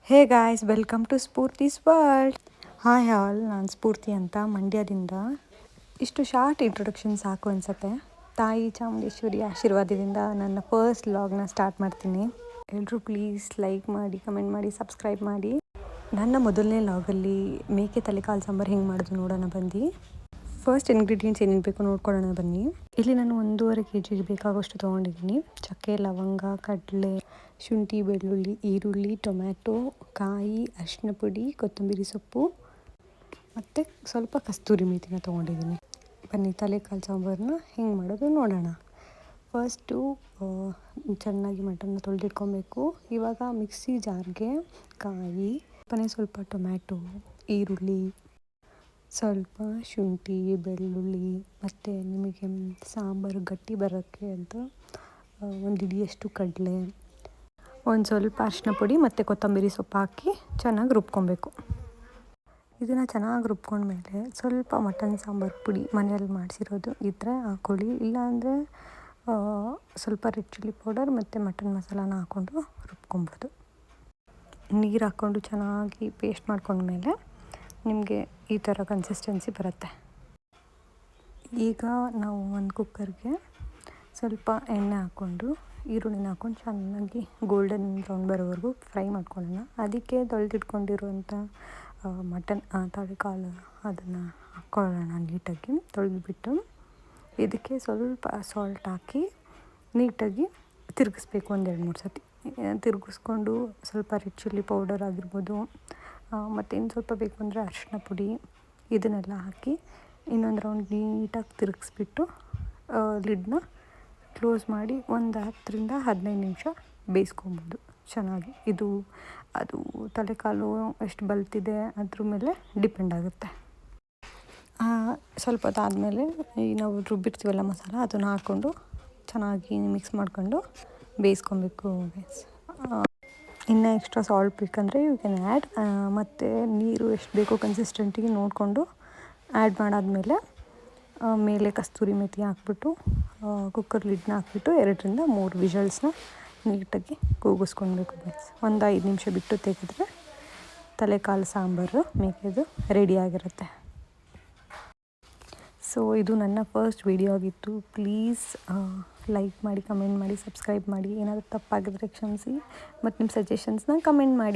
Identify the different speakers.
Speaker 1: Hey guys, welcome to Sphoorthi's world. Hi all, ನಾನು ಸ್ಫೂರ್ತಿ ಅಂತ ಮಂಡ್ಯದಿಂದ. ಇಷ್ಟು ಶಾರ್ಟ್ ಇಂಟ್ರೊಡಕ್ಷನ್ ಸಾಕು ಅನಿಸುತ್ತೆ. ತಾಯಿ ಚಾಮುಂಡೇಶ್ವರಿ ಆಶೀರ್ವಾದದಿಂದ ನನ್ನ ಫಸ್ಟ್ ವ್ಲಾಗ್ನ ಸ್ಟಾರ್ಟ್ ಮಾಡ್ತೀನಿ. ಎಲ್ಲರೂ ಪ್ಲೀಸ್ ಲೈಕ್ ಮಾಡಿ, ಕಮೆಂಟ್ ಮಾಡಿ, ಸಬ್ಸ್ಕ್ರೈಬ್ ಮಾಡಿ. ನನ್ನ ಮೊದಲನೇ ವ್ಲಾಗಲ್ಲಿ ಮೇಕೆ ತಲೆಕಾಲು ಸಾಂಬಾರು ಹೆಂಗೆ ಮಾಡೋದು ನೋಡೋಣ ಬನ್ನಿ. ಫಸ್ಟ್ ಇಂಗ್ರೀಡಿಯೆಂಟ್ಸ್ ಏನೇನು ಬೇಕು ನೋಡ್ಕೊಳ್ಳೋಣ ಬನ್ನಿ. ಇಲ್ಲಿ ನಾನು 1.5 kg ಬೇಕಾಗೋಷ್ಟು ತೊಗೊಂಡಿದ್ದೀನಿ. ಚಕ್ಕೆ, ಲವಂಗ, ಕಡಲೆ, ಶುಂಠಿ, ಬೆಳ್ಳುಳ್ಳಿ, ಈರುಳ್ಳಿ, ಟೊಮ್ಯಾಟೊ, ಕಾಯಿ, ಅರಿಶಿನ ಪುಡಿ, ಕೊತ್ತಂಬರಿ ಸೊಪ್ಪು ಮತ್ತು ಸ್ವಲ್ಪ ಕಸ್ತೂರಿ ಮೇಥಿನ ತೊಗೊಂಡಿದ್ದೀನಿ. ಬನ್ನಿ ತಲೆಕಾಲು ಸಾಂಬಾರನ್ನ ಹೆಂಗೆ ಮಾಡೋದು ನೋಡೋಣ. ಫಸ್ಟು ಚೆನ್ನಾಗಿ ಮಟನ್ನ ತೊಳೆದಿಟ್ಕೊಬೇಕು. ಇವಾಗ ಮಿಕ್ಸಿ ಜಾರ್ಗೆ ಕಾಯಿ, ಸ್ವಲ್ಪ ಟೊಮ್ಯಾಟೊ, ಈರುಳ್ಳಿ, ಸ್ವಲ್ಪ ಶುಂಠಿ, ಬೆಳ್ಳುಳ್ಳಿ ಮತ್ತು ನಿಮಗೆ ಸಾಂಬಾರು ಗಟ್ಟಿ ಬರೋಕ್ಕೆ ಅಂತ 1 ಹಿಡಿಯಷ್ಟು ಕಡಲೆ, ಒಂದು ಸ್ವಲ್ಪ ಅರಿಶಿನ ಪುಡಿ ಮತ್ತು ಕೊತ್ತಂಬರಿ ಸೊಪ್ಪು ಹಾಕಿ ಚೆನ್ನಾಗಿ ರುಬ್ಕೊಬೇಕು. ಇದನ್ನು ಚೆನ್ನಾಗಿ ರುಬ್ಕೊಂಡ್ಮೇಲೆ ಸ್ವಲ್ಪ ಮಟನ್ ಸಾಂಬಾರು ಪುಡಿ ಮನೆಯಲ್ಲಿ ಮಾಡಿಸಿರೋದು ಇದ್ದರೆ ಹಾಕ್ಕೊಳ್ಳಿ. ಇಲ್ಲಾಂದರೆ ಸ್ವಲ್ಪ ರೆಡ್ ಚಿಲ್ಲಿ ಪೌಡರ್ ಮತ್ತು ಮಟನ್ ಮಸಾಲಾನ ಹಾಕ್ಕೊಂಡು ರುಬ್ಕೊಬೋದು. ನೀರು ಹಾಕ್ಕೊಂಡು ಚೆನ್ನಾಗಿ ಪೇಸ್ಟ್ ಮಾಡ್ಕೊಂಡ್ಮೇಲೆ ನಿಮಗೆ ಈ ಥರ ಕನ್ಸಿಸ್ಟೆನ್ಸಿ ಬರುತ್ತೆ. ಈಗ ನಾವು ಒಂದು ಕುಕ್ಕರ್ಗೆ ಸ್ವಲ್ಪ ಎಣ್ಣೆ ಹಾಕ್ಕೊಂಡು ಈರುಳ್ಳಿನ ಹಾಕ್ಕೊಂಡು ಚೆನ್ನಾಗಿ ಗೋಲ್ಡನ್ ಬ್ರೌನ್ ಬರೋವರೆಗೂ ಫ್ರೈ ಮಾಡ್ಕೊಳ್ಳೋಣ. ಅದಕ್ಕೆ ತೊಳೆದಿಟ್ಕೊಂಡಿರುವಂಥ ಮಟನ್ ತಲೆಕಾಲು ಅದನ್ನು ಹಾಕ್ಕೊಳ್ಳೋಣ. ನೀಟಾಗಿ ತೊಳೆದ್ಬಿಟ್ಟು ಇದಕ್ಕೆ ಸ್ವಲ್ಪ ಸಾಲ್ಟ್ ಹಾಕಿ ನೀಟಾಗಿ ತಿರುಗಿಸ್ಬೇಕು. 1-2-3 ಸತಿ ತಿರುಗಿಸ್ಕೊಂಡು ಸ್ವಲ್ಪ ರೆಡ್ ಚಿಲ್ಲಿ ಪೌಡರ್ ಆಗಿರ್ಬೋದು ಮತ್ತು ಇನ್ನು ಸ್ವಲ್ಪ ಬೇಕು ಅಂದರೆ ಅರಿಶಿನ ಪುಡಿ ಇದನ್ನೆಲ್ಲ ಹಾಕಿ ಇನ್ನೊಂದು ರೌಂಡ್ ನೀಟಾಗಿ ತಿರುಗಿಸ್ಬಿಟ್ಟು ಲಿಡ್ನ ಕ್ಲೋಸ್ ಮಾಡಿ ಒಂದು 10-15 ನಿಮಿಷ ಬೇಯಿಸ್ಕೊಬೋದು ಚೆನ್ನಾಗಿ. ಅದು ತಲೆಕಾಲು ಎಷ್ಟು ಬಲ್ತಿದೆ ಅದ್ರ ಮೇಲೆ ಡಿಪೆಂಡ್ ಆಗುತ್ತೆ. ಸ್ವಲ್ಪ ಹೊತ್ತಾದಮೇಲೆ ನಾವು ರುಬ್ಬಿರ್ತೀವಲ್ಲ ಮಸಾಲ ಅದನ್ನು ಹಾಕ್ಕೊಂಡು ಚೆನ್ನಾಗಿ ಮಿಕ್ಸ್ ಮಾಡ್ಕೊಂಡು ಬೇಯಿಸ್ಕೊಬೇಕು. ಇನ್ನು ಎಕ್ಸ್ಟ್ರಾ ಸಾಲ್ಟ್ ಬೇಕಂದರೆ ಯು ಕ್ಯಾನ್ ಆ್ಯಡ್. ಮತ್ತು ನೀರು ಎಷ್ಟು ಬೇಕೋ ಕನ್ಸಿಸ್ಟೆಂಟಿಗೆ ನೋಡಿಕೊಂಡು ಆ್ಯಡ್ ಮಾಡಾದಮೇಲೆ ಮೇಲೆ ಕಸ್ತೂರಿ ಮೇಥಿ ಹಾಕ್ಬಿಟ್ಟು ಕುಕ್ಕರ್ ಲಿಡ್ನ ಹಾಕ್ಬಿಟ್ಟು 2-3 ವಿಷಲ್ಸ್ನ ನೀಟಾಗಿ ಕೂಗಿಸ್ಕೊಳ್ಬೇಕು. ಒಂದು 5 ನಿಮಿಷ ಬಿಟ್ಟು ತೆಗೆದ್ರೆ ತಲೆಕಾಲು ಸಾಂಬಾರು ಮೇಕೆದು ರೆಡಿಯಾಗಿರುತ್ತೆ. ಸೊ ಇದು ನನ್ನ ಫಸ್ಟ್ ವಿಡಿಯೋ ಆಗಿತ್ತು. ಪ್ಲೀಸ್ ಲೈಕ್ ಮಾಡಿ, ಕಮೆಂಟ್ ಮಾಡಿ, ಸಬ್ಸ್ಕ್ರೈಬ್ ಮಾಡಿ. ಏನಾದರೂ ತಪ್ಪಾಗಿದ್ರೆ ಕ್ಷಮಿಸಿ ಮತ್ತು ನಿಮ್ಮ ಸಜೆಷನ್ಸ್ನ ಕಮೆಂಟ್ ಮಾಡಿ.